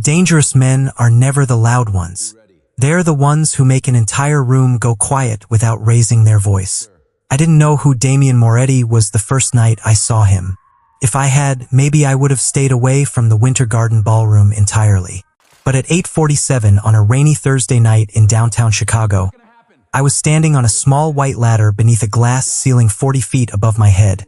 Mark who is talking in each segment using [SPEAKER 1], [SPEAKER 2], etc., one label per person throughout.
[SPEAKER 1] dangerous men are never the loud ones. They're the ones who make an entire room go quiet without raising their voice. I didn't know who Vincent Moretti was the first night I saw him. If I had, maybe I would have stayed away from the Winter Garden Ballroom entirely. But at 8:47 on a rainy Thursday night in downtown Chicago, I was standing on a small white ladder beneath a glass ceiling 40 feet above my head,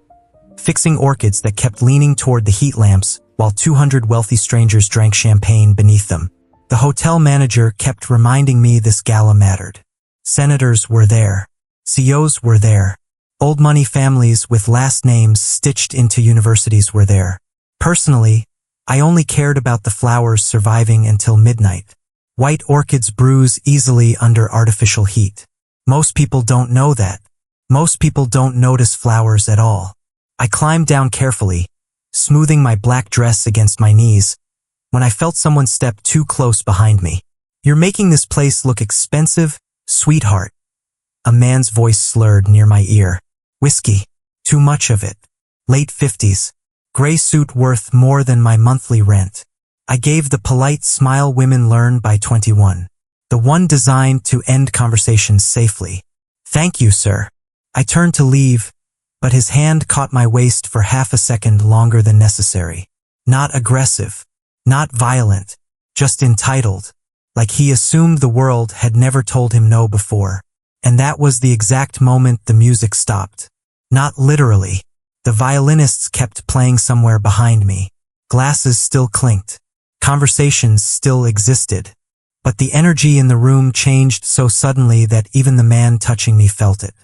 [SPEAKER 1] fixing orchids that kept leaning toward the heat lamps while 200 wealthy strangers drank champagne beneath them. The hotel manager kept reminding me this gala mattered. Senators were there. CEOs were there. Old money families with last names stitched into universities were there. Personally, I only cared about the flowers surviving until midnight. White orchids bruise easily under artificial heat. Most people don't know that. Most people don't notice flowers at all. I climbed down carefully, smoothing my black dress against my knees, when I felt someone step too close behind me. "You're making this place look expensive, sweetheart." A man's voice slurred near my ear. "Whiskey. Too much of it. Late 50s. Gray suit worth more than my monthly rent." I gave the polite smile women learn by 21. The one designed to end conversations safely. "Thank you, sir." I turned to leave, but his hand caught my waist for half a second longer than necessary. Not aggressive. Not violent. Just entitled. Like he assumed the world had never told him no before. And that was the exact moment the music stopped. Not literally. The violinists kept playing somewhere behind me. Glasses still clinked. Conversations still existed. But the energy in the room changed so suddenly that even the man touching me felt it.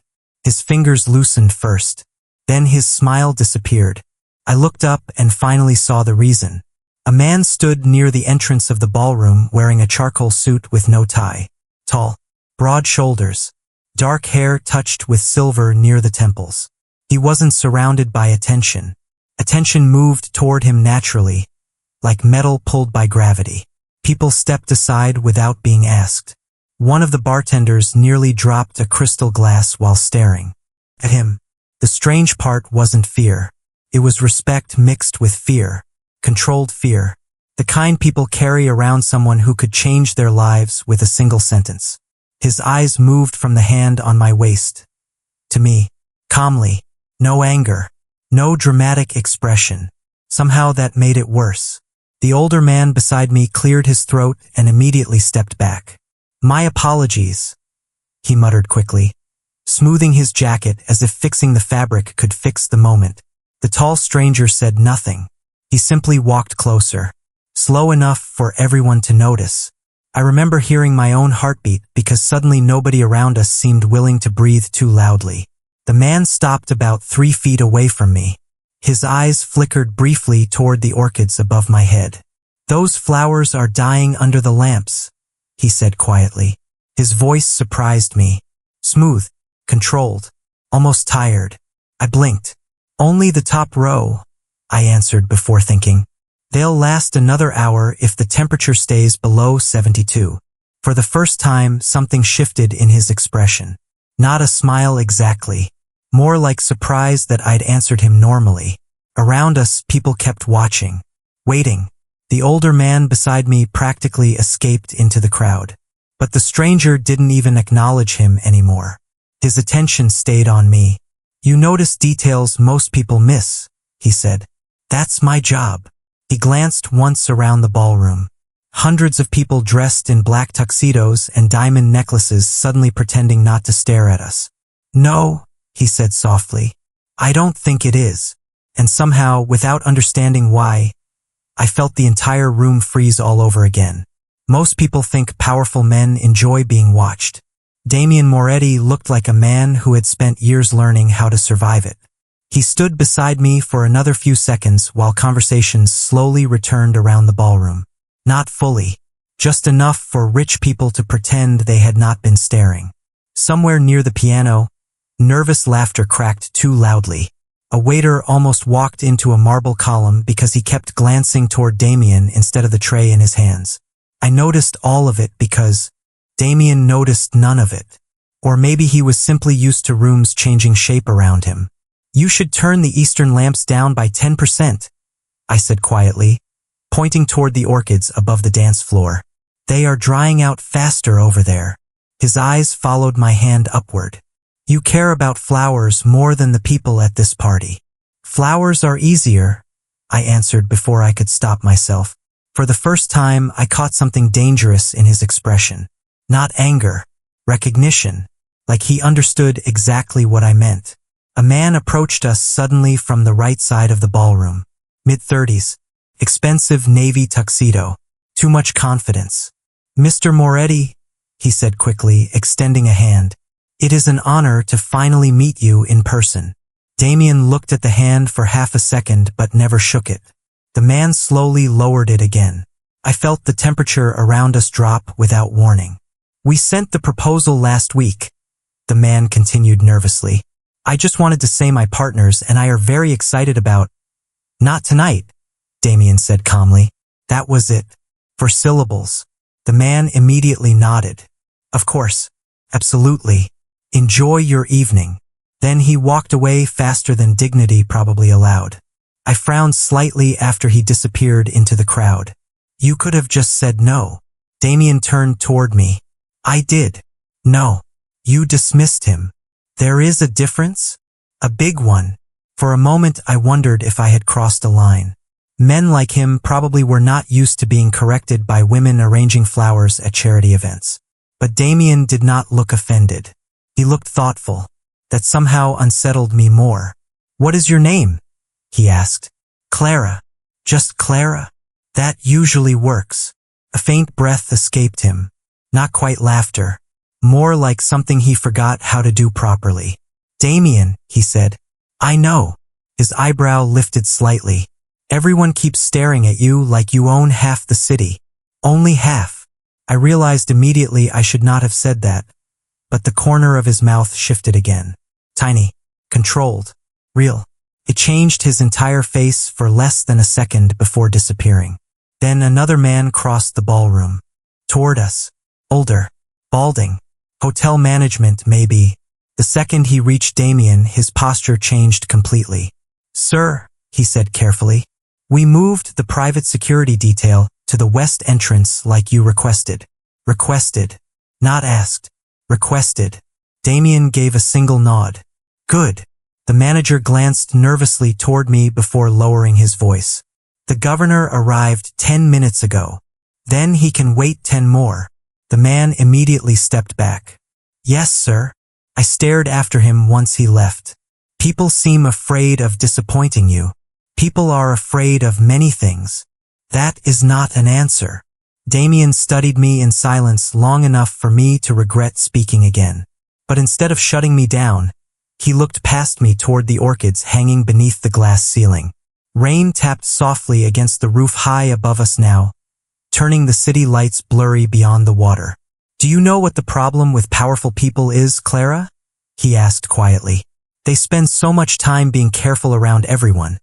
[SPEAKER 1] His fingers loosened first. Then his smile disappeared. I looked up and finally saw the reason. A man stood near the entrance of the ballroom wearing a charcoal suit with no tie. Tall. Broad shoulders. Dark hair touched with silver near the temples. He wasn't surrounded by attention. Attention moved toward him naturally, like metal pulled by gravity. People stepped aside without being asked. One of the bartenders nearly dropped a crystal glass while staring at him. The strange part wasn't fear. It was respect mixed with fear. Controlled fear. The kind people carry around someone who could change their lives with a single sentence. His eyes moved from the hand on my waist to me, calmly. No anger. No dramatic expression. Somehow that made it worse. The older man beside me cleared his throat and immediately stepped back. "My apologies," he muttered quickly, smoothing his jacket as if fixing the fabric could fix the moment. The tall stranger said nothing. He simply walked closer, slow enough for everyone to notice. I remember hearing my own heartbeat because suddenly nobody around us seemed willing to breathe too loudly. The man stopped about 3 feet away from me. His eyes flickered briefly toward the orchids above my head. "Those flowers are dying under the lamps," he said quietly. His voice surprised me. Smooth, controlled, almost tired. I blinked. "Only the top row," I answered before thinking. "They'll last another hour if the temperature stays below 72. For the first time, something shifted in his expression. Not a smile exactly. More like surprise that I'd answered him normally. Around us, people kept watching. Waiting. The older man beside me practically escaped into the crowd. But the stranger didn't even acknowledge him anymore. His attention stayed on me. "You notice details most people miss," he said. "That's my job." He glanced once around the ballroom. Hundreds of people dressed in black tuxedos and diamond necklaces suddenly pretending not to stare at us. "No," he said softly. "I don't think it is." And somehow, without understanding why, I felt the entire room freeze all over again. Most people think powerful men enjoy being watched. Vincent Moretti looked like a man who had spent years learning how to survive it. He stood beside me for another few seconds while conversations slowly returned around the ballroom. Not fully. Just enough for rich people to pretend they had not been staring. Somewhere near the piano, nervous laughter cracked too loudly. A waiter almost walked into a marble column because he kept glancing toward Damien instead of the tray in his hands. I noticed all of it because Damien noticed none of it. Or maybe he was simply used to rooms changing shape around him. "You should turn the eastern lamps down by 10%, I said quietly, pointing toward the orchids above the dance floor. They are drying out faster over there. His eyes followed my hand upward. You care about flowers more than the people at this party. Flowers are easier, I answered before I could stop myself. For the first time, I caught something dangerous in his expression. Not anger, recognition, like he understood exactly what I meant. A man approached us suddenly from the right side of the ballroom. Mid-30s, expensive navy tuxedo, too much confidence. Mr. Moretti, he said quickly, extending a hand. It is an honor to finally meet you in person. Damien looked at the hand for half a second but never shook it. The man slowly lowered it again. I felt the temperature around us drop without warning. We sent the proposal last week, the man continued nervously. I just wanted to say my partners and I are very excited about. Not tonight, Damien said calmly. That was it. 4 syllables. The man immediately nodded. Of course. Absolutely. Enjoy your evening. Then he walked away faster than dignity probably allowed. I frowned slightly after he disappeared into the crowd. You could have just said no. Damien turned toward me. I did. No. You dismissed him. There is a difference? A big one. For a moment I wondered if I had crossed a line. Men like him probably were not used to being corrected by women arranging flowers at charity events. But Damien did not look offended. He looked thoughtful. That somehow unsettled me more. What is your name? He asked. Clara. Just Clara? That usually works. A faint breath escaped him. Not quite laughter. More like something he forgot how to do properly. Damien, he said. I know. His eyebrow lifted slightly. Everyone keeps staring at you like you own half the city. Only half. I realized immediately I should not have said that. But the corner of his mouth shifted again. Tiny. Controlled. Real. It changed his entire face for less than a second before disappearing. Then another man crossed the ballroom. Toward us. Older. Balding. Hotel management, maybe. The second he reached Damien, his posture changed completely. Sir, he said carefully, we moved the private security detail to the west entrance like you requested. Requested. Not asked. Requested. Damien gave a single nod. Good. The manager glanced nervously toward me before lowering his voice. The governor arrived 10 minutes ago. Then he can wait 10 more. The man immediately stepped back. Yes, sir. I stared after him once he left. People seem afraid of disappointing you. People are afraid of many things. That is not an answer. Damien studied me in silence long enough for me to regret speaking again. But instead of shutting me down, he looked past me toward the orchids hanging beneath the glass ceiling. Rain tapped softly against the roof high above us now, turning the city lights blurry beyond the water. Do you know what the problem with powerful people is, Clara? He asked quietly. They spend so much time being careful around everyone.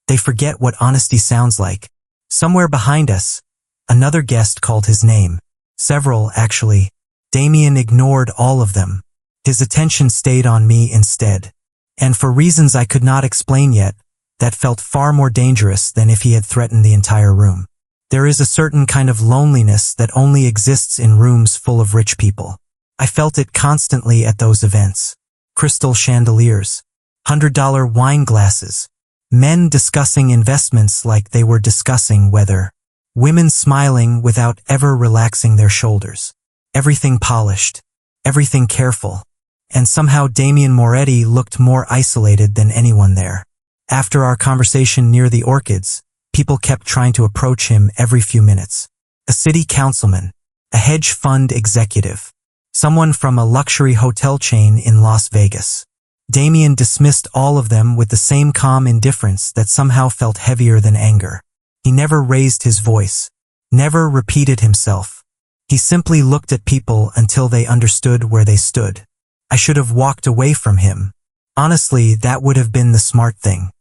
[SPEAKER 1] They forget what honesty sounds like. Somewhere behind us, another guest called his name. Several, actually. Damien ignored all of them. His attention stayed on me instead. And for reasons I could not explain yet, that felt far more dangerous than if he had threatened the entire room. There is a certain kind of loneliness that only exists in rooms full of rich people. I felt it constantly at those events. Crystal chandeliers, $100 wine glasses, men discussing investments like they were discussing weather, women smiling without ever relaxing their shoulders. Everything polished, everything careful. And somehow Damien Moretti looked more isolated than anyone there. After our conversation near the orchids, people kept trying to approach him every few minutes. A city councilman, a hedge fund executive, someone from a luxury hotel chain in Las Vegas. Damien dismissed all of them with the same calm indifference that somehow felt heavier than anger. He never raised his voice, never repeated himself. He simply looked at people until they understood where they stood. I should have walked away from him. Honestly, that would have been the smart thing.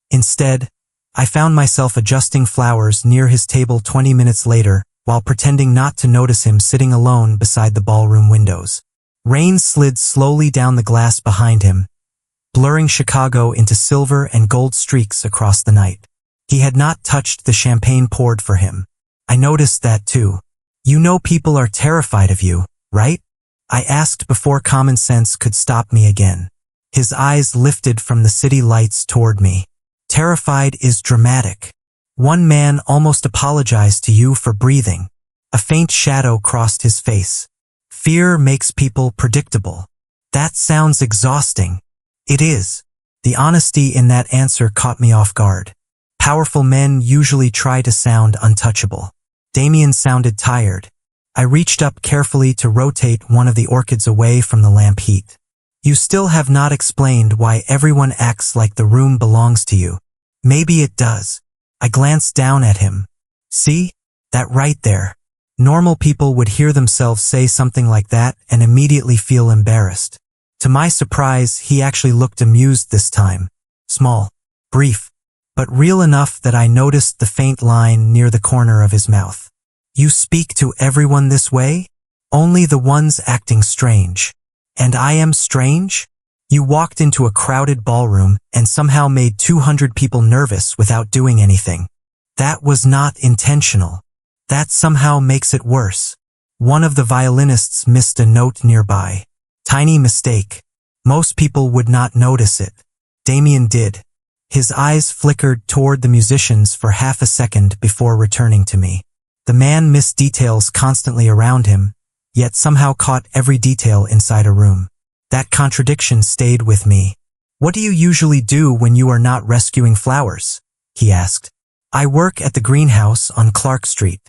[SPEAKER 1] Instead, I found myself adjusting flowers near his table 20 minutes later, while pretending not to notice him sitting alone beside the ballroom windows. Rain slid slowly down the glass behind him, blurring Chicago into silver and gold streaks across the night. He had not touched the champagne poured for him. I noticed that too. You know people are terrified of you, right? I asked before common sense could stop me again. His eyes lifted from the city lights toward me. Terrified is dramatic. One man almost apologized to you for breathing. A faint shadow crossed his face. Fear makes people predictable. That sounds exhausting. It is. The honesty in that answer caught me off guard. Powerful men usually try to sound untouchable. Damien sounded tired. I reached up carefully to rotate one of the orchids away from the lamp heat. You still have not explained why everyone acts like the room belongs to you. Maybe it does. I glanced down at him. See? That right there. Normal people would hear themselves say something like that and immediately feel embarrassed. To my surprise, he actually looked amused this time. Small, brief, but real enough that I noticed the faint line near the corner of his mouth. You speak to everyone this way? Only the ones acting strange. And I am strange? You walked into a crowded ballroom and somehow made 200 people nervous without doing anything. That was not intentional. That somehow makes it worse. One of the violinists missed a note nearby. Tiny mistake. Most people would not notice it. Damien did. His eyes flickered toward the musicians for half a second before returning to me. The man missed details constantly around him, yet somehow caught every detail inside a room. That contradiction stayed with me. What do you usually do when you are not rescuing flowers? He asked. I work at the greenhouse on Clark Street.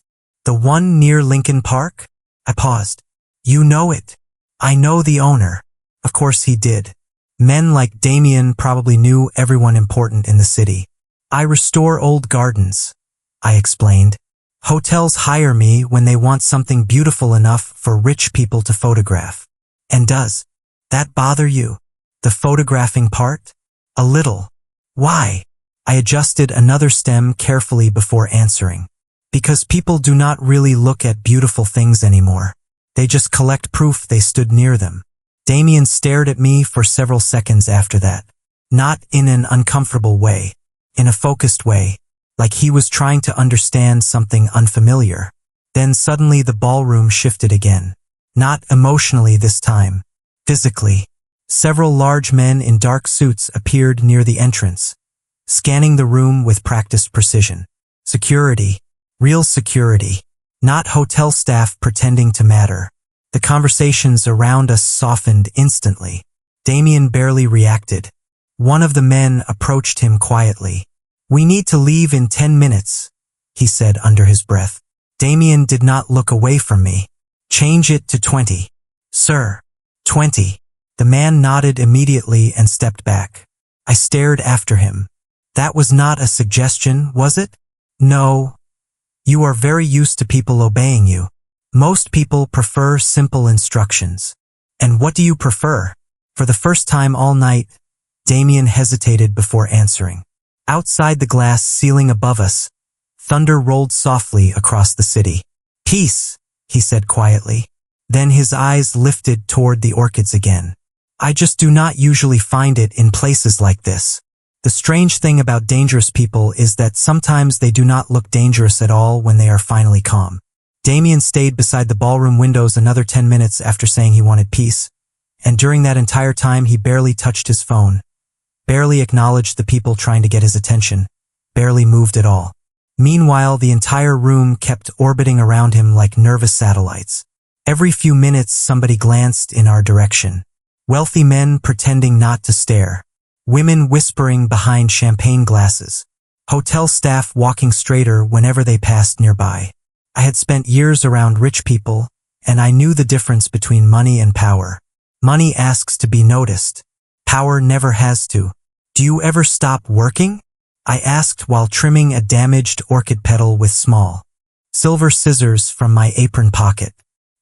[SPEAKER 1] The one near Lincoln Park? I paused. You know it. I know the owner. Of course he did. Men like Damien probably knew everyone important in the city. I restore old gardens, I explained. Hotels hire me when they want something beautiful enough for rich people to photograph. And does that bother you? The photographing part? A little. Why? I adjusted another stem carefully before answering. Because people do not really look at beautiful things anymore. They just collect proof they stood near them. Damien stared at me for several seconds after that. Not in an uncomfortable way. In a focused way. Like he was trying to understand something unfamiliar. Then suddenly the ballroom shifted again. Not emotionally this time. Physically. Several large men in dark suits appeared near the entrance, scanning the room with practiced precision. Security. Real security. Not hotel staff pretending to matter. The conversations around us softened instantly. Damien barely reacted. One of the men approached him quietly. We need to leave in 10 minutes, he said under his breath. Damien did not look away from me. Change it to 20. Sir. 20. The man nodded immediately and stepped back. I stared after him. That was not a suggestion, was it? No. You are very used to people obeying you. Most people prefer simple instructions. And what do you prefer? For the first time all night, Damien hesitated before answering. Outside the glass ceiling above us, thunder rolled softly across the city. Peace, he said quietly. Then his eyes lifted toward the orchids again. I just do not usually find it in places like this. The strange thing about dangerous people is that sometimes they do not look dangerous at all when they are finally calm. Damien stayed beside the ballroom windows another 10 minutes after saying he wanted peace, and during that entire time he barely touched his phone, barely acknowledged the people trying to get his attention, barely moved at all. Meanwhile, the entire room kept orbiting around him like nervous satellites. Every few minutes somebody glanced in our direction. Wealthy men pretending not to stare. Women whispering behind champagne glasses. Hotel staff walking straighter whenever they passed nearby. I had spent years around rich people, and I knew the difference between money and power. Money asks to be noticed. Power never has to. Do you ever stop working? I asked while trimming a damaged orchid petal with small silver scissors from my apron pocket.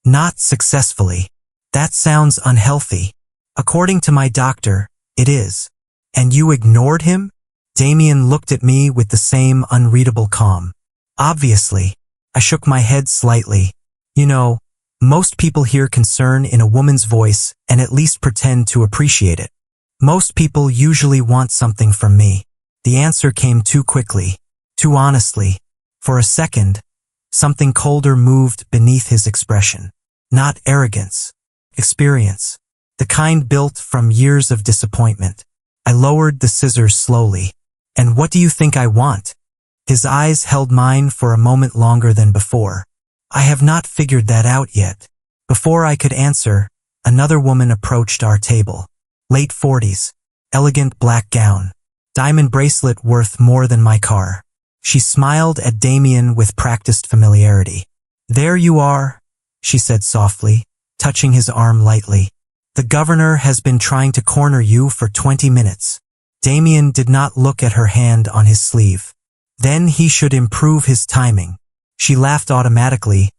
[SPEAKER 1] Not successfully. That sounds unhealthy. According to my doctor, it is. And you ignored him? Damien looked at me with the same unreadable calm. Obviously. I shook my head slightly. You know, most people hear concern in a woman's voice and at least pretend to appreciate it. Most people usually want something from me. The answer came too quickly. Too honestly. For a second, something colder moved beneath his expression. Not arrogance. Experience. The kind built from years of disappointment. I lowered the scissors slowly. And what do you think I want? His eyes held mine for a moment longer than before. I have not figured that out yet. Before I could answer, another woman approached our table. Late 40s. Elegant black gown. Diamond bracelet worth more than my car. She smiled at Damien with practiced familiarity. There you are, she said softly, touching his arm lightly. The governor has been trying to corner you for 20 minutes. Damien did not look at her hand on his sleeve. Then he should improve his timing. She laughed automatically,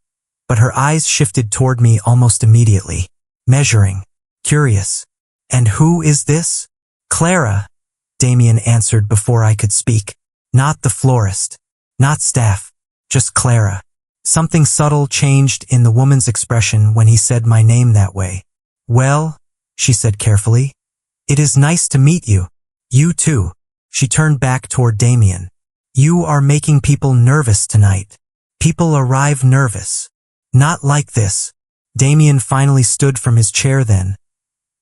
[SPEAKER 1] but her eyes shifted toward me almost immediately. Measuring. Curious. And who is this? Clara, Damien answered before I could speak. Not the florist. Not staff. Just Clara. Something subtle changed in the woman's expression when he said my name that way. Well, she said carefully, it is nice to meet you. You too. She turned back toward Damien. You are making people nervous tonight. People arrive nervous. Not like this. Damien finally stood from his chair then,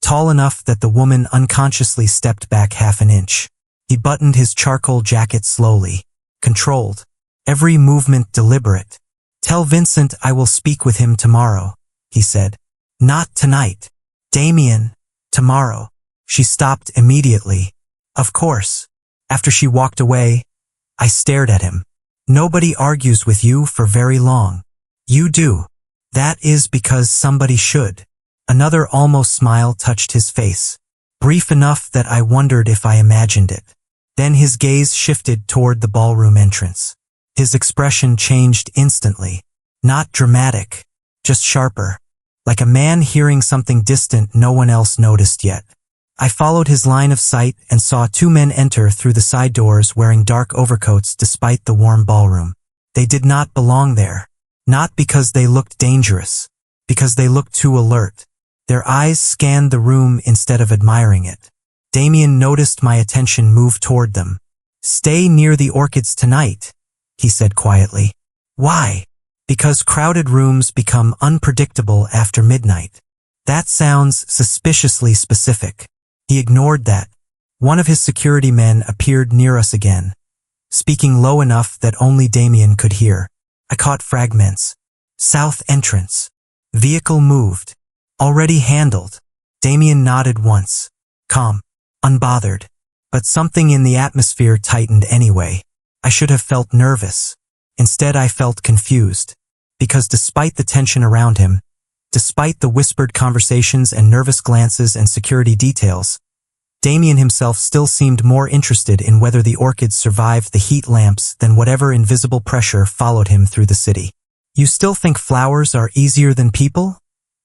[SPEAKER 1] tall enough that the woman unconsciously stepped back half an inch. He buttoned his charcoal jacket slowly, controlled, every movement deliberate. Tell Vincent I will speak with him tomorrow, he said. Not tonight. Damien, tomorrow. She stopped immediately. Of course. After she walked away, I stared at him. Nobody argues with you for very long. You do. That is because somebody should. Another almost smile touched his face. Brief enough that I wondered if I imagined it. Then his gaze shifted toward the ballroom entrance. His expression changed instantly. Not dramatic, just sharper. Like a man hearing something distant no one else noticed yet. I followed his line of sight and saw two men enter through the side doors wearing dark overcoats despite the warm ballroom. They did not belong there. Not because they looked dangerous. Because they looked too alert. Their eyes scanned the room instead of admiring it. Damien noticed my attention move toward them. Stay near the orchids tonight, he said quietly. Why? Because crowded rooms become unpredictable after midnight. That sounds suspiciously specific. He ignored that. One of his security men appeared near us again, speaking low enough that only Damien could hear. I caught fragments. South entrance. Vehicle moved. Already handled. Damien nodded once. Calm. Unbothered. But something in the atmosphere tightened anyway. I should have felt nervous. Instead I felt confused. Because despite the tension around him, despite the whispered conversations and nervous glances and security details, Damien himself still seemed more interested in whether the orchids survived the heat lamps than whatever invisible pressure followed him through the city. You still think flowers are easier than people?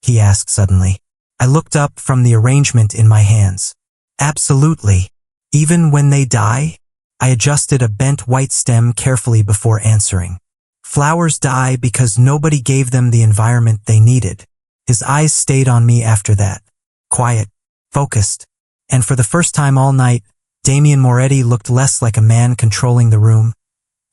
[SPEAKER 1] He asked suddenly. I looked up from the arrangement in my hands. Absolutely. Even when they die? I adjusted a bent white stem carefully before answering. Flowers die because nobody gave them the environment they needed. His eyes stayed on me after that. Quiet. Focused. And for the first time all night, Vincent Moretti looked less like a man controlling the room,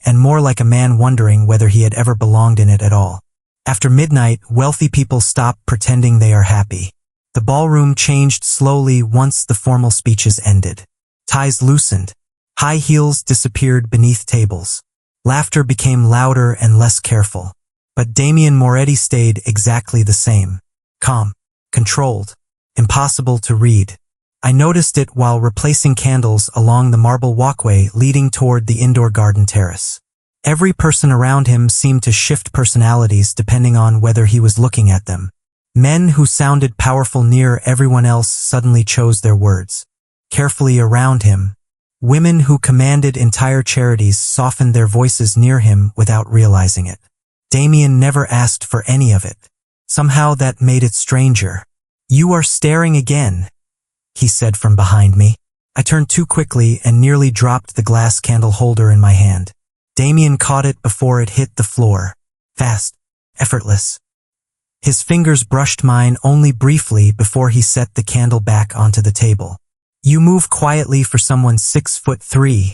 [SPEAKER 1] and more like a man wondering whether he had ever belonged in it at all. After midnight, wealthy people stop pretending they are happy. The ballroom changed slowly once the formal speeches ended. Ties loosened. High heels disappeared beneath tables. Laughter became louder and less careful. But Vincent Moretti stayed exactly the same. Calm. Controlled. Impossible to read. I noticed it while replacing candles along the marble walkway leading toward the indoor garden terrace. Every person around him seemed to shift personalities depending on whether he was looking at them. Men who sounded powerful near everyone else suddenly chose their words. Carefully around him, women who commanded entire charities softened their voices near him without realizing it. Damien never asked for any of it. Somehow that made it stranger. You are staring again, he said from behind me. I turned too quickly and nearly dropped the glass candle holder in my hand. Damien caught it before it hit the floor. Fast. Effortless. His fingers brushed mine only briefly before he set the candle back onto the table. You move quietly for someone 6'3",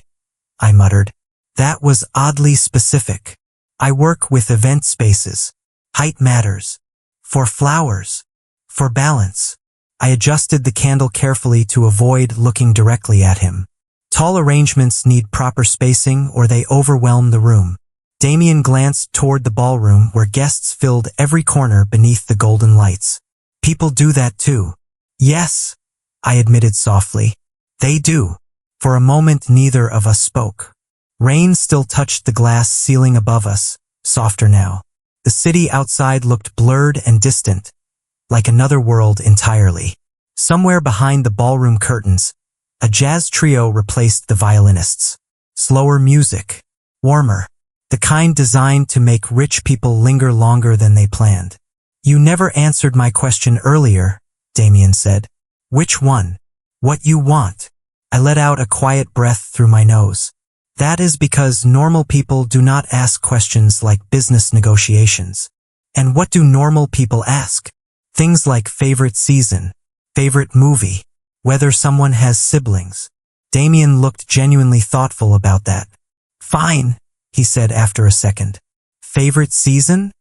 [SPEAKER 1] I muttered. That was oddly specific. I work with event spaces. Height matters. For flowers. For balance. I adjusted the candle carefully to avoid looking directly at him. Tall arrangements need proper spacing or they overwhelm the room. Damien glanced toward the ballroom where guests filled every corner beneath the golden lights. People do that too. Yes, I admitted softly. They do. For a moment neither of us spoke. Rain still touched the glass ceiling above us, softer now. The city outside looked blurred and distant, like another world entirely. Somewhere behind the ballroom curtains, a jazz trio replaced the violinists. Slower music. Warmer. The kind designed to make rich people linger longer than they planned. You never answered my question earlier, Damien said. Which one? What you want? I let out a quiet breath through my nose. That is because normal people do not ask questions like business negotiations. And what do normal people ask? Things like favorite season, favorite movie, whether someone has siblings. Damien looked genuinely thoughtful about that. Fine, he said after a second. Favorite season?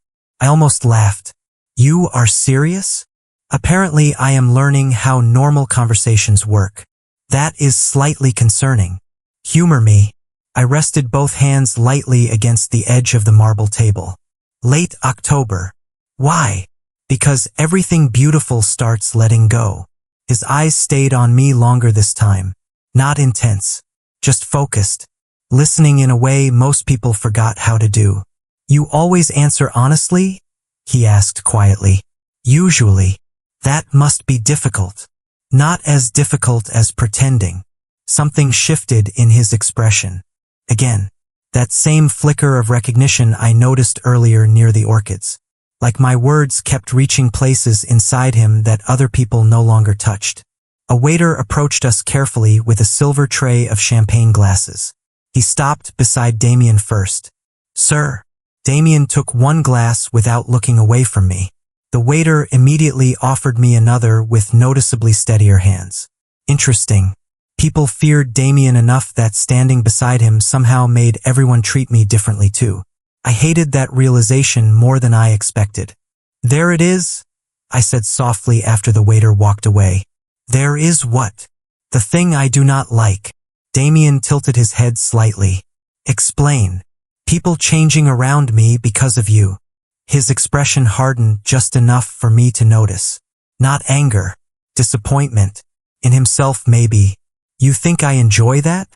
[SPEAKER 1] I almost laughed. You are serious? Apparently I am learning how normal conversations work. That is slightly concerning. Humor me. I rested both hands lightly against the edge of the marble table. Late October. Why? Because everything beautiful starts letting go. His eyes stayed on me longer this time. Not intense. Just focused. Listening in a way most people forgot how to do. You always answer honestly? He asked quietly. Usually. That must be difficult. Not as difficult as pretending. Something shifted in his expression. Again, that same flicker of recognition I noticed earlier near the orchids. Like my words kept reaching places inside him that other people no longer touched. A waiter approached us carefully with a silver tray of champagne glasses. He stopped beside Damien first. Sir. Damien took one glass without looking away from me. The waiter immediately offered me another with noticeably steadier hands. Interesting. People feared Damien enough that standing beside him somehow made everyone treat me differently too. I hated that realization more than I expected. There it is, I said softly after the waiter walked away. There is what? The thing I do not like. Damien tilted his head slightly. Explain. People changing around me because of you. His expression hardened just enough for me to notice. Not anger. Disappointment. In himself maybe. You think I enjoy that?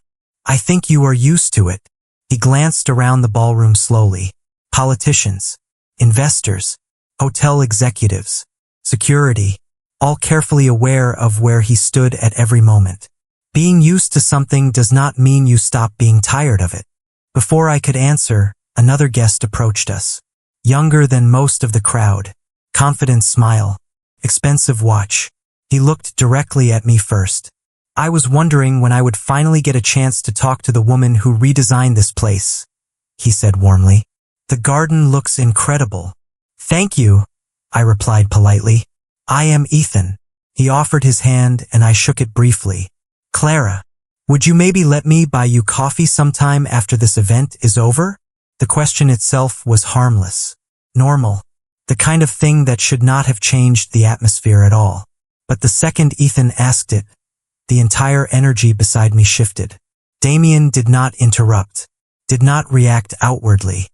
[SPEAKER 1] I think you are used to it. He glanced around the ballroom slowly. Politicians. Investors. Hotel executives. Security. All carefully aware of where he stood at every moment. Being used to something does not mean you stop being tired of it. Before I could answer, another guest approached us. Younger than most of the crowd. Confident smile. Expensive watch. He looked directly at me first. I was wondering when I would finally get a chance to talk to the woman who redesigned this place, he said warmly. The garden looks incredible. Thank you, I replied politely. I am Ethan. He offered his hand and I shook it briefly. Clara, would you maybe let me buy you coffee sometime after this event is over? The question itself was harmless. Normal. The kind of thing that should not have changed the atmosphere at all. But the second Ethan asked it, the entire energy beside me shifted. Damien did not interrupt, did not react outwardly.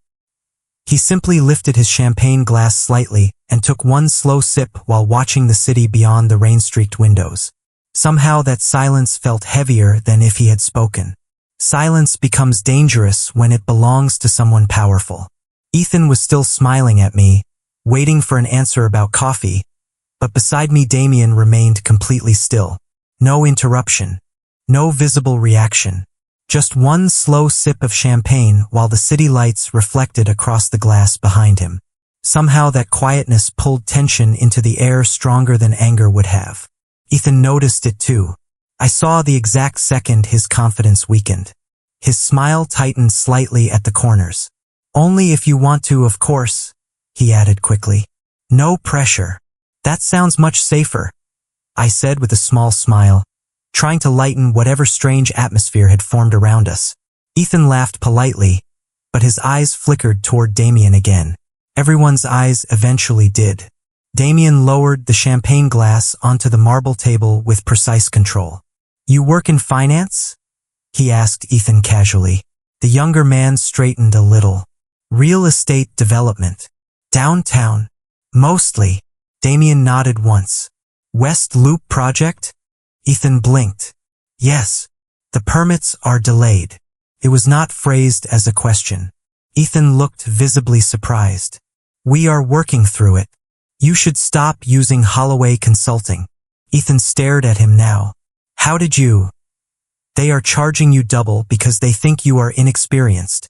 [SPEAKER 1] He simply lifted his champagne glass slightly and took one slow sip while watching the city beyond the rain-streaked windows. Somehow that silence felt heavier than if he had spoken. Silence becomes dangerous when it belongs to someone powerful. Ethan was still smiling at me, waiting for an answer about coffee, but beside me Damien remained completely still. No interruption. No visible reaction. Just one slow sip of champagne while the city lights reflected across the glass behind him. Somehow that quietness pulled tension into the air stronger than anger would have. Ethan noticed it too. I saw the exact second his confidence weakened. His smile tightened slightly at the corners. Only if you want to, of course, he added quickly. No pressure. That sounds much safer, I said with a small smile, trying to lighten whatever strange atmosphere had formed around us. Ethan laughed politely, but his eyes flickered toward Damien again. Everyone's eyes eventually did. Damien lowered the champagne glass onto the marble table with precise control. "You work in finance?" he asked Ethan casually. The younger man straightened a little. "Real estate development. Downtown. Mostly." Damien nodded once. "West Loop project?" Ethan blinked. "Yes. The permits are delayed." It was not phrased as a question. Ethan looked visibly surprised. "We are working through it. You should stop using Holloway Consulting." Ethan stared at him now. "How did you?" "They are charging you double because they think you are inexperienced."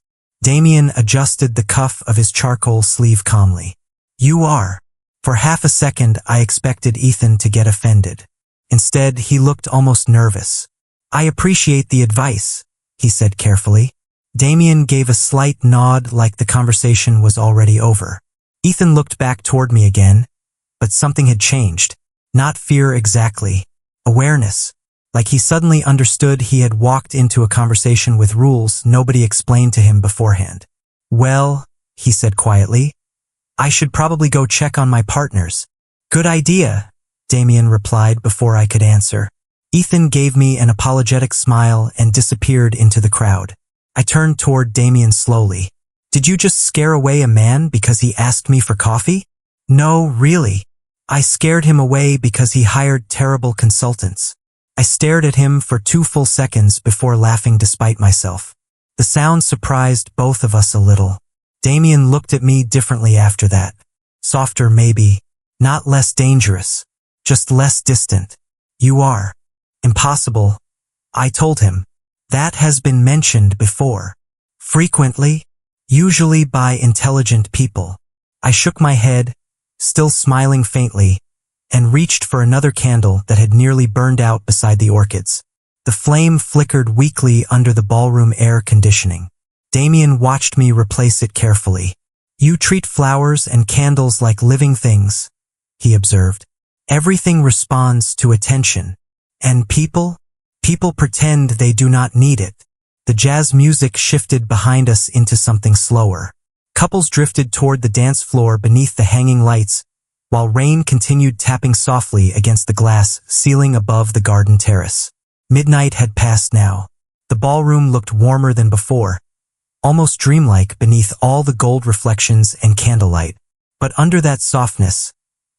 [SPEAKER 1] Damien adjusted the cuff of his charcoal sleeve calmly. "You are." For half a second I expected Ethan to get offended. Instead, he looked almost nervous. "I appreciate the advice," he said carefully. Damien gave a slight nod like the conversation was already over. Ethan looked back toward me again, but something had changed. Not fear exactly. Awareness. Like he suddenly understood he had walked into a conversation with rules nobody explained to him beforehand. "Well," he said quietly, "I should probably go check on my partners." "Good idea," Damien replied before I could answer. Ethan gave me an apologetic smile and disappeared into the crowd. I turned toward Damien slowly. "Did you just scare away a man because he asked me for coffee?" "No, really. I scared him away because he hired terrible consultants." I stared at him for 2 full seconds before laughing despite myself. The sound surprised both of us a little. Damien looked at me differently after that. Softer maybe, not less dangerous, just less distant. "You are impossible," I told him. "That has been mentioned before. Frequently, usually by intelligent people." I shook my head, still smiling faintly, and reached for another candle that had nearly burned out beside the orchids. The flame flickered weakly under the ballroom air conditioning. Damien watched me replace it carefully. "You treat flowers and candles like living things," he observed. "Everything responds to attention. And people pretend they do not need it." The jazz music shifted behind us into something slower. Couples drifted toward the dance floor beneath the hanging lights, while rain continued tapping softly against the glass ceiling above the garden terrace. Midnight had passed now. The ballroom looked warmer than before, almost dreamlike beneath all the gold reflections and candlelight. But under that softness,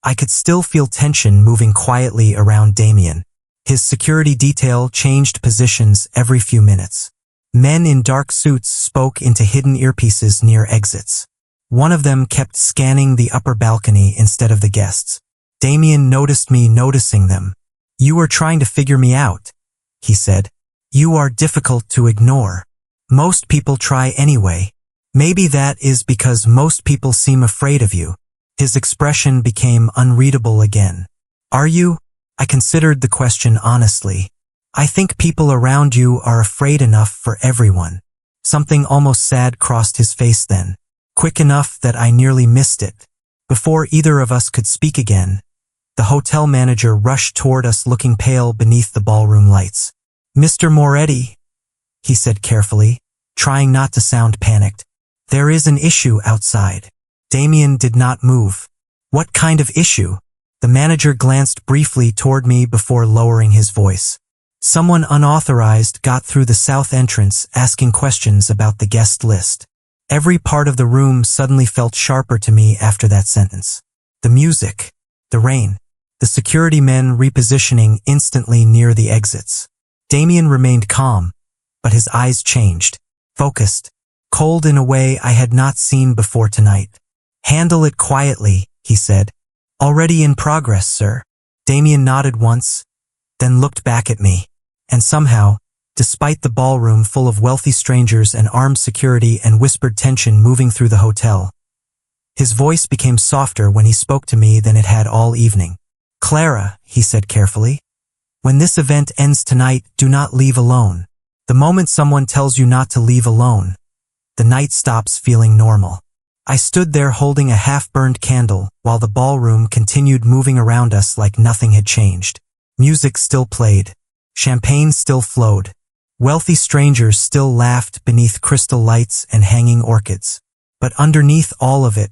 [SPEAKER 1] I could still feel tension moving quietly around Damien. His security detail changed positions every few minutes. Men in dark suits spoke into hidden earpieces near exits. One of them kept scanning the upper balcony instead of the guests. Damien noticed me noticing them. "You are trying to figure me out," he said. "You are difficult to ignore. Most people try anyway. Maybe that is because most people seem afraid of you." His expression became unreadable again. "Are you?" I considered the question honestly. "I think people around you are afraid enough for everyone." Something almost sad crossed his face then, quick enough that I nearly missed it. Before either of us could speak again, the hotel manager rushed toward us looking pale beneath the ballroom lights. "Mr. Moretti," he said carefully, trying not to sound panicked. "There is an issue outside." Damien did not move. "What kind of issue?" The manager glanced briefly toward me before lowering his voice. "Someone unauthorized got through the south entrance asking questions about the guest list." Every part of the room suddenly felt sharper to me after that sentence. The music, the rain, the security men repositioning instantly near the exits. Damien remained calm, but his eyes changed, focused, cold in a way I had not seen before tonight. "Handle it quietly," he said. "Already in progress, sir." Damien nodded once, then looked back at me. And somehow, despite the ballroom full of wealthy strangers and armed security and whispered tension moving through the hotel, his voice became softer when he spoke to me than it had all evening. "Clara," he said carefully, "when this event ends tonight, do not leave alone. The moment someone tells you not to leave alone, the night stops feeling normal." I stood there holding a half-burned candle while the ballroom continued moving around us like nothing had changed. Music still played. Champagne still flowed. Wealthy strangers still laughed beneath crystal lights and hanging orchids. But underneath all of it,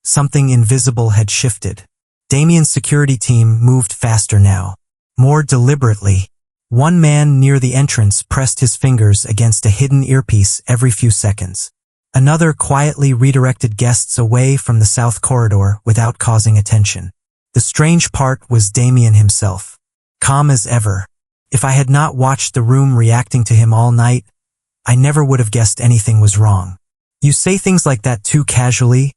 [SPEAKER 1] something invisible had shifted. Damien's security team moved faster now. More deliberately. One man near the entrance pressed his fingers against a hidden earpiece every few seconds. Another quietly redirected guests away from the south corridor without causing attention. The strange part was Damien himself. Calm as ever. If I had not watched the room reacting to him all night, I never would have guessed anything was wrong. You say things like that too casually,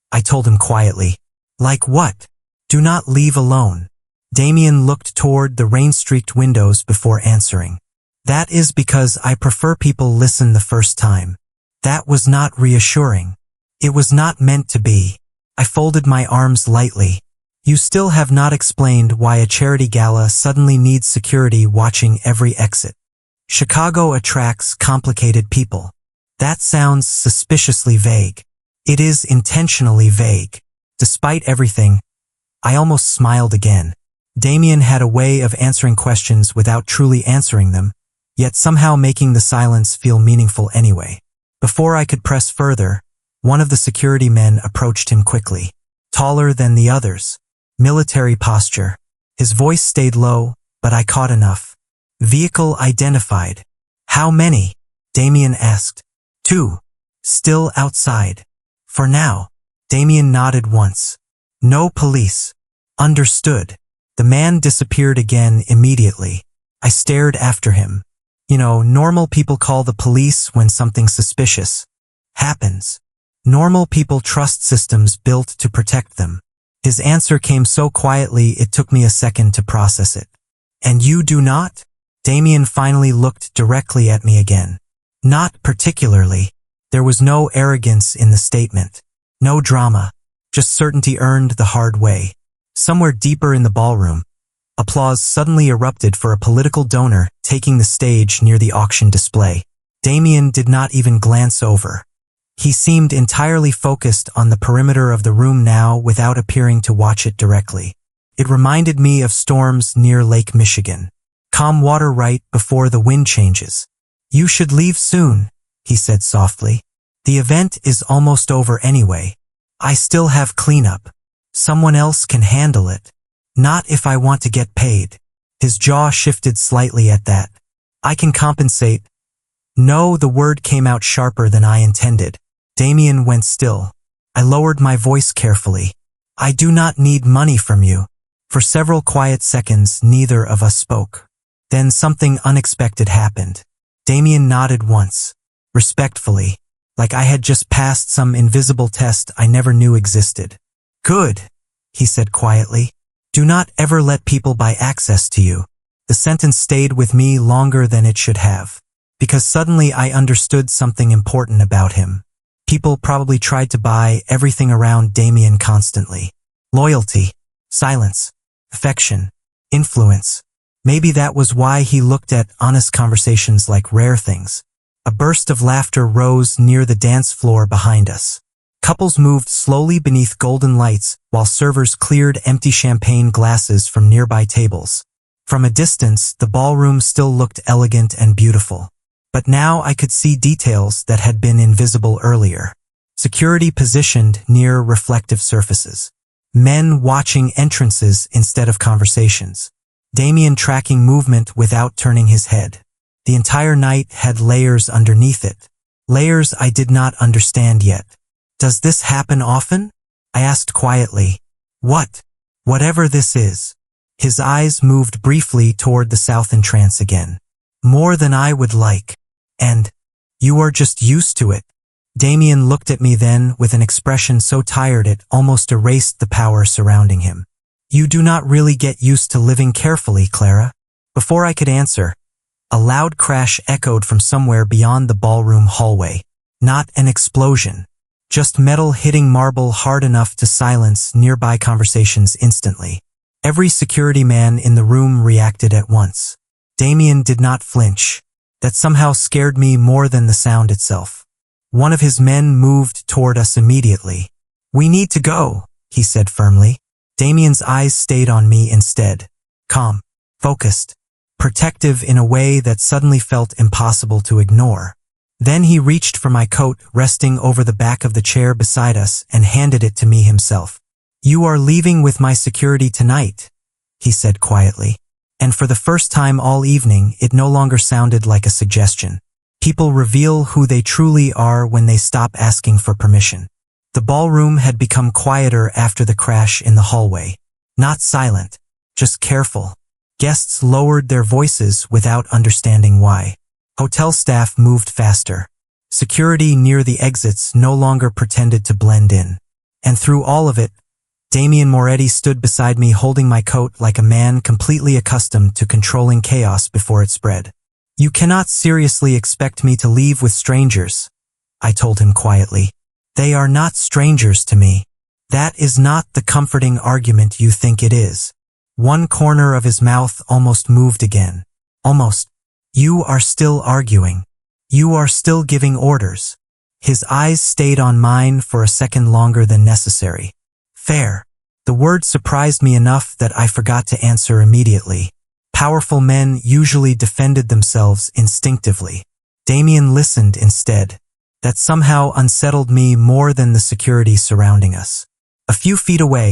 [SPEAKER 1] I told him quietly. Like what? Do not leave alone. Damien looked toward the rain-streaked windows before answering. That is because I prefer people listen the first time. That was not reassuring. It was not meant to be. I folded my arms lightly. You still have not explained why a charity gala suddenly needs security watching every exit. Chicago attracts complicated people. That sounds suspiciously vague. It is intentionally vague. Despite everything, I almost smiled again. Damien had a way of answering questions without truly answering them, yet somehow making the silence feel meaningful anyway. Before I could press further, one of the security men approached him quickly. Taller than the others. Military posture. His voice stayed low, but I caught enough. Vehicle identified. How many? Damien asked. 2. Still outside. For now. Damien nodded once. No police. Understood. The man disappeared again immediately. I stared after him. You know, normal people call the police when something suspicious happens. Normal people trust systems built to protect them. His answer came so quietly it took me a second to process it. And you do not? Damien finally looked directly at me again. Not particularly. There was no arrogance in the statement. No drama. Just certainty earned the hard way. Somewhere deeper in the ballroom, applause suddenly erupted for a political donor taking the stage near the auction display. Damien did not even glance over. He seemed entirely focused on the perimeter of the room now without appearing to watch it directly. It reminded me of storms near Lake Michigan. Calm water right before the wind changes. You should leave soon, he said softly. The event is almost over anyway. I still have cleanup. Someone else can handle it. Not if I want to get paid. His jaw shifted slightly at that. I can compensate. No, the word came out sharper than I intended. Damien went still. I lowered my voice carefully. I do not need money from you. For several quiet seconds, neither of us spoke. Then something unexpected happened. Damien nodded once. Respectfully. Like I had just passed some invisible test I never knew existed. Good, he said quietly. Do not ever let people buy access to you. The sentence stayed with me longer than it should have. Because suddenly I understood something important about him. People probably tried to buy everything around Damien constantly. Loyalty, silence, affection, influence. Maybe that was why he looked at honest conversations like rare things. A burst of laughter rose near the dance floor behind us. Couples moved slowly beneath golden lights while servers cleared empty champagne glasses from nearby tables. From a distance, the ballroom still looked elegant and beautiful. But now I could see details that had been invisible earlier. Security positioned near reflective surfaces. Men watching entrances instead of conversations. Damien tracking movement without turning his head. The entire night had layers underneath it. Layers I did not understand yet. Does this happen often? I asked quietly. What? Whatever this is. His eyes moved briefly toward the south entrance again. More than I would like. And you are just used to it. Damien looked at me then with an expression so tired it almost erased the power surrounding him. You do not really get used to living carefully, Clara. Before I could answer, a loud crash echoed from somewhere beyond the ballroom hallway. Not an explosion. Just metal hitting marble hard enough to silence nearby conversations instantly. Every security man in the room reacted at once. Damien did not flinch. That somehow scared me more than the sound itself. One of his men moved toward us immediately. We need to go, he said firmly. Damien's eyes stayed on me instead. Calm, focused. protective in a way that suddenly felt impossible to ignore. Then he reached for my coat resting over the back of the chair beside us and handed it to me himself. "You are leaving with my security tonight," he said quietly. And for the first time all evening, it no longer sounded like a suggestion. People reveal who they truly are when they stop asking for permission. The ballroom had become quieter after the crash in the hallway. Not silent, just careful. Guests lowered their voices without understanding why. Hotel staff moved faster. Security near the exits no longer pretended to blend in. And through all of it, Vincent Moretti stood beside me holding my coat like a man completely accustomed to controlling chaos before it spread. "You cannot seriously expect me to leave with strangers," I told him quietly. "They are not strangers to me. That is not the comforting argument you think it is." One corner of his mouth almost moved again. Almost. "You are still arguing. You are still giving orders." His eyes stayed on mine for a second longer than necessary. "Fair." The word surprised me enough that I forgot to answer immediately. Powerful men usually defended themselves instinctively. Damien listened instead. That somehow unsettled me more than the security surrounding us. A few feet away,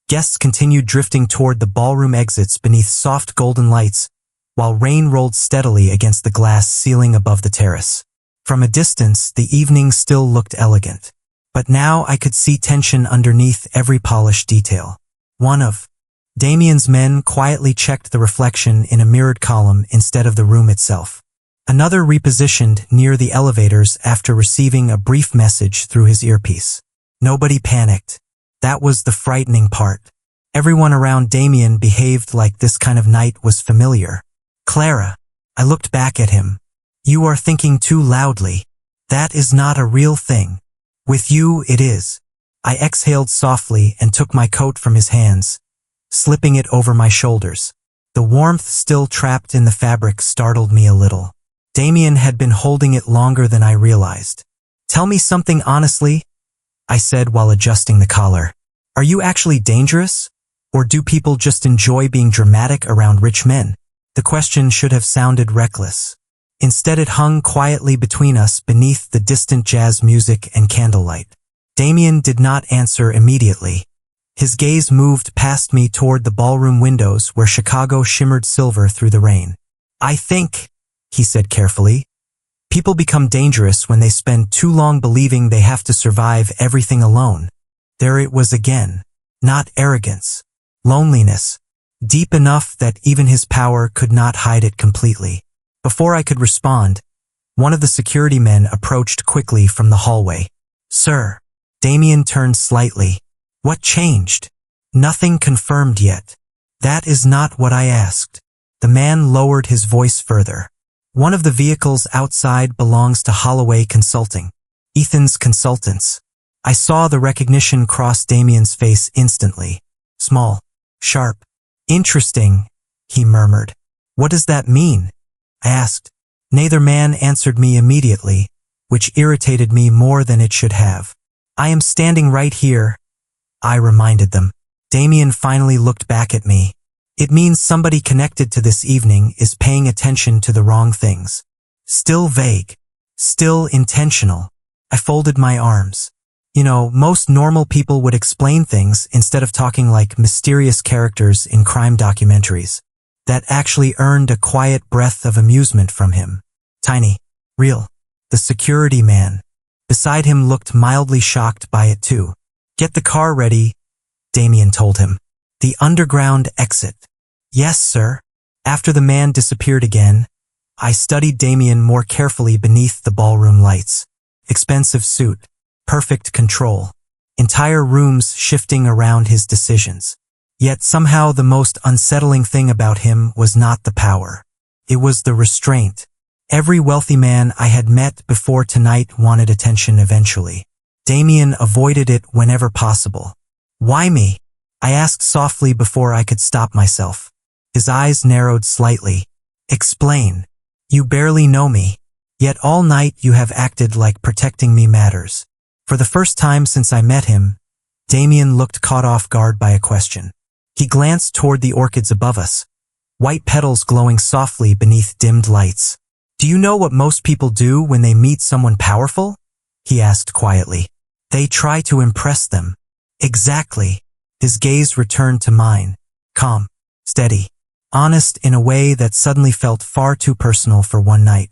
[SPEAKER 1] guests continued drifting toward the ballroom exits beneath soft golden lights, while rain rolled steadily against the glass ceiling above the terrace. From a distance, the evening still looked elegant. But now I could see tension underneath every polished detail. One of Damien's men quietly checked the reflection in a mirrored column instead of the room itself. Another repositioned near the elevators after receiving a brief message through his earpiece. Nobody panicked. That was the frightening part. Everyone around Damien behaved like this kind of night was familiar. "Clara," I looked back at him. "You are thinking too loudly. That is not a real thing. With you, it is." I exhaled softly and took my coat from his hands, slipping it over my shoulders. The warmth still trapped in the fabric startled me a little. Damien had been holding it longer than I realized. "Tell me something honestly," I said while adjusting the collar. "Are you actually dangerous? Or do people just enjoy being dramatic around rich men?" The question should have sounded reckless. Instead it hung quietly between us beneath the distant jazz music and candlelight. Damien did not answer immediately. His gaze moved past me toward the ballroom windows where Chicago shimmered silver through the rain. "I think," he said carefully, "people become dangerous when they spend too long believing they have to survive everything alone." There it was again. Not arrogance. Loneliness. Deep enough that even his power could not hide it completely. Before I could respond, one of the security men approached quickly from the hallway. "Sir." Damien turned slightly. "What changed?" "Nothing confirmed yet." "That is not what I asked." The man lowered his voice further. "One of the vehicles outside belongs to Holloway Consulting. Ethan's consultants." I saw the recognition cross Damien's face instantly. Small. Sharp. "Interesting," he murmured. "What does that mean?" I asked. Neither man answered me immediately, which irritated me more than it should have. "I am standing right here," I reminded them. Damien finally looked back at me. "It means somebody connected to this evening is paying attention to the wrong things." Still vague. Still intentional. I folded my arms. You know, most normal people would explain things instead of talking like mysterious characters in crime documentaries. That actually earned a quiet breath of amusement from him. Tiny. Real. The security man beside him looked mildly shocked by it too. "Get the car ready," Damien told him. "The underground exit." "Yes, sir." After the man disappeared again, I studied Damien more carefully beneath the ballroom lights. Expensive suit. Perfect control. Entire rooms shifting around his decisions. Yet somehow the most unsettling thing about him was not the power. It was the restraint. Every wealthy man I had met before tonight wanted attention eventually. Damien avoided it whenever possible. "Why me?" I asked softly before I could stop myself. His eyes narrowed slightly. "Explain. You barely know me. Yet all night you have acted like protecting me matters." For the first time since I met him, Damien looked caught off guard by a question. He glanced toward the orchids above us, white petals glowing softly beneath dimmed lights. "Do you know what most people do when they meet someone powerful?" he asked quietly. "They try to impress them." "Exactly." His gaze returned to mine. Calm, steady, honest in a way that suddenly felt far too personal for one night.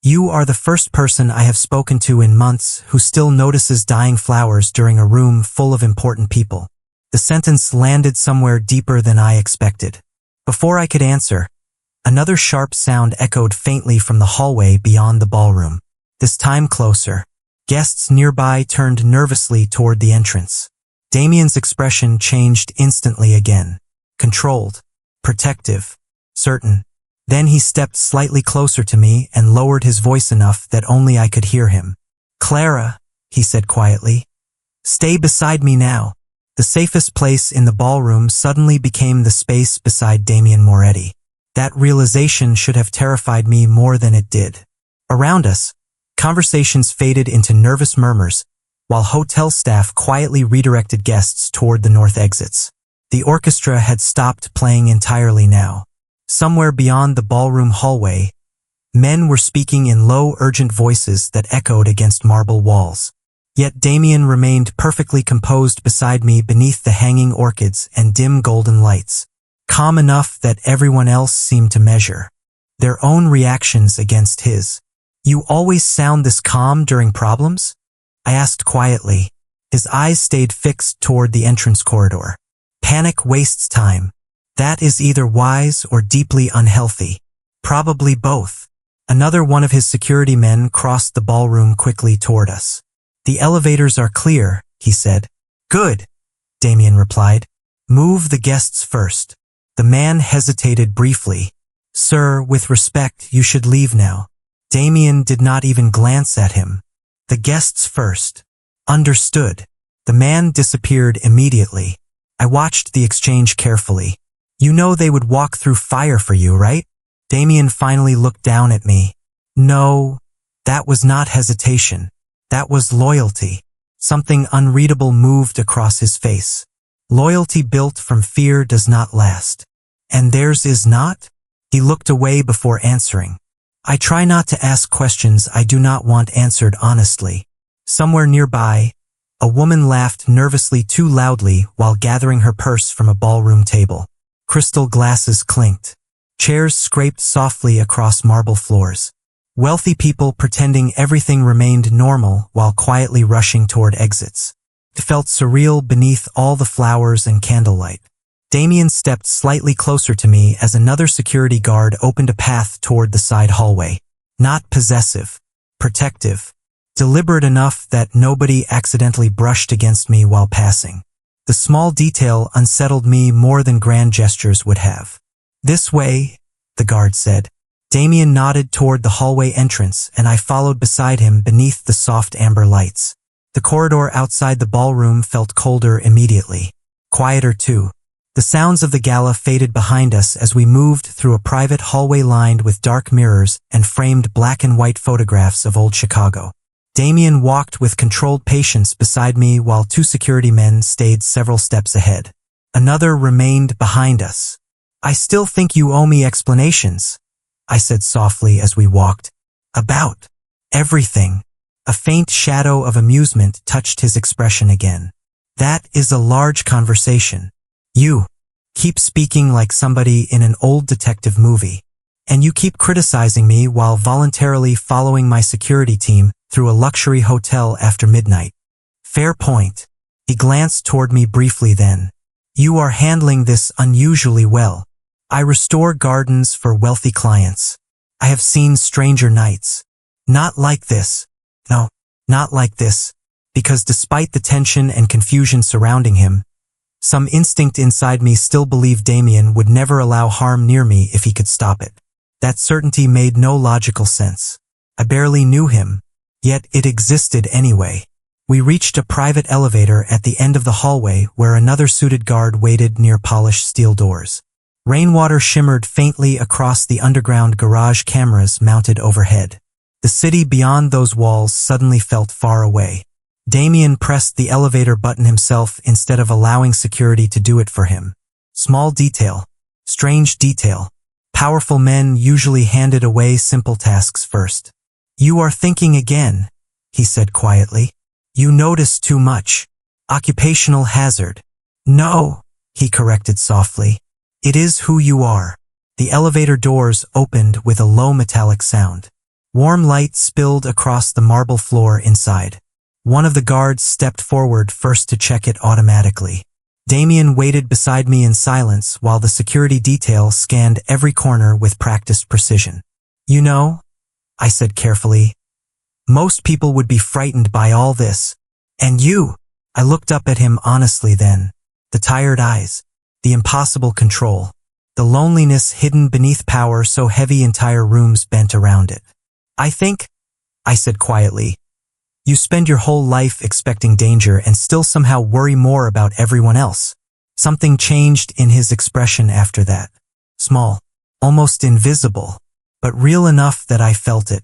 [SPEAKER 1] "You are the first person I have spoken to in months who still notices dying flowers during a room full of important people." The sentence landed somewhere deeper than I expected. Before I could answer, another sharp sound echoed faintly from the hallway beyond the ballroom. This time closer. Guests nearby turned nervously toward the entrance. Damien's expression changed instantly again. Controlled, protective, certain. Then he stepped slightly closer to me and lowered his voice enough that only I could hear him. "Clara," he said quietly, "stay beside me now." The safest place in the ballroom suddenly became the space beside Vincent Moretti. That realization should have terrified me more than it did. Around us, conversations faded into nervous murmurs, while hotel staff quietly redirected guests toward the north exits. The orchestra had stopped playing entirely now. Somewhere beyond the ballroom hallway, men were speaking in low, urgent voices that echoed against marble walls. Yet Damien remained perfectly composed beside me beneath the hanging orchids and dim golden lights, calm enough that everyone else seemed to measure their own reactions against his. "You always sound this calm during problems?" I asked quietly. His eyes stayed fixed toward the entrance corridor. "Panic wastes time. That is either wise or deeply unhealthy." "Probably both." Another one of his security men crossed the ballroom quickly toward us. "The elevators are clear," he said. "Good," Damien replied. "Move the guests first." The man hesitated briefly. "Sir, with respect, you should leave now." Damien did not even glance at him. "The guests first." "Understood." The man disappeared immediately. I watched the exchange carefully. "You know they would walk through fire for you, right?" Damien finally looked down at me. "No, that was not hesitation. That was loyalty." Something unreadable moved across his face. "Loyalty built from fear does not last." "And theirs is not?" He looked away before answering. "I try not to ask questions I do not want answered honestly." Somewhere nearby, a woman laughed nervously too loudly while gathering her purse from a ballroom table. Crystal glasses clinked. Chairs scraped softly across marble floors. Wealthy people pretending everything remained normal while quietly rushing toward exits. It felt surreal beneath all the flowers and candlelight. Damien stepped slightly closer to me as another security guard opened a path toward the side hallway. Not possessive, protective, deliberate enough that nobody accidentally brushed against me while passing. The small detail unsettled me more than grand gestures would have. "This way," the guard said. Damien nodded toward the hallway entrance, and I followed beside him beneath the soft amber lights. The corridor outside the ballroom felt colder immediately. Quieter too. The sounds of the gala faded behind us as we moved through a private hallway lined with dark mirrors and framed black and white photographs of old Chicago. Damien walked with controlled patience beside me while two security men stayed several steps ahead. Another remained behind us. "I still think you owe me explanations," I said softly as we walked. "About everything." A faint shadow of amusement touched his expression again. "That is a large conversation. You keep speaking like somebody in an old detective movie. And you keep criticizing me while voluntarily following my security team through a luxury hotel after midnight. Fair point." He glanced toward me briefly then. "You are handling this unusually well. I restore gardens for wealthy clients. I have seen stranger nights. Not like this. No, not like this." Because despite the tension and confusion surrounding him, some instinct inside me still believed Damien would never allow harm near me if he could stop it. That certainty made no logical sense. I barely knew him, yet it existed anyway. We reached a private elevator at the end of the hallway where another suited guard waited near polished steel doors. Rainwater shimmered faintly across the underground garage cameras mounted overhead. The city beyond those walls suddenly felt far away. Damien pressed the elevator button himself instead of allowing security to do it for him. Small detail, strange detail, Powerful men usually handed away simple tasks first. "You are thinking again," he said quietly. "You notice too much. Occupational hazard." "No," he corrected softly. "It is who you are." The elevator doors opened with a low metallic sound. Warm light spilled across the marble floor inside. One of the guards stepped forward first to check it automatically. Damien waited beside me in silence while the security detail scanned every corner with practiced precision. "You know," I said carefully, "most people would be frightened by all this. And you." I looked up at him honestly then. The tired eyes, the impossible control, the loneliness hidden beneath power so heavy entire rooms bent around it. "I think," I said quietly, "you spend your whole life expecting danger and still somehow worry more about everyone else." Something changed in his expression after that. Small, almost invisible, but real enough that I felt it.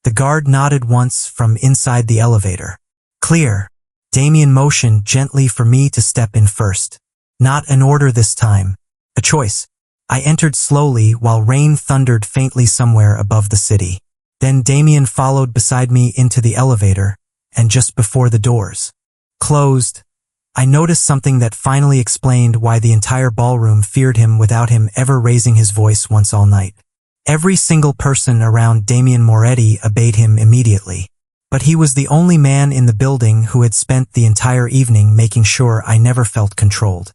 [SPEAKER 1] The guard nodded once from inside the elevator. "Clear." Damien motioned gently for me to step in first. Not an order this time. A choice. I entered slowly while rain thundered faintly somewhere above the city. Then Damien followed beside me into the elevator, and just before the doors closed, I noticed something that finally explained why the entire ballroom feared him without him ever raising his voice once all night. Every single person around Vincent Moretti obeyed him immediately. But he was the only man in the building who had spent the entire evening making sure I never felt controlled.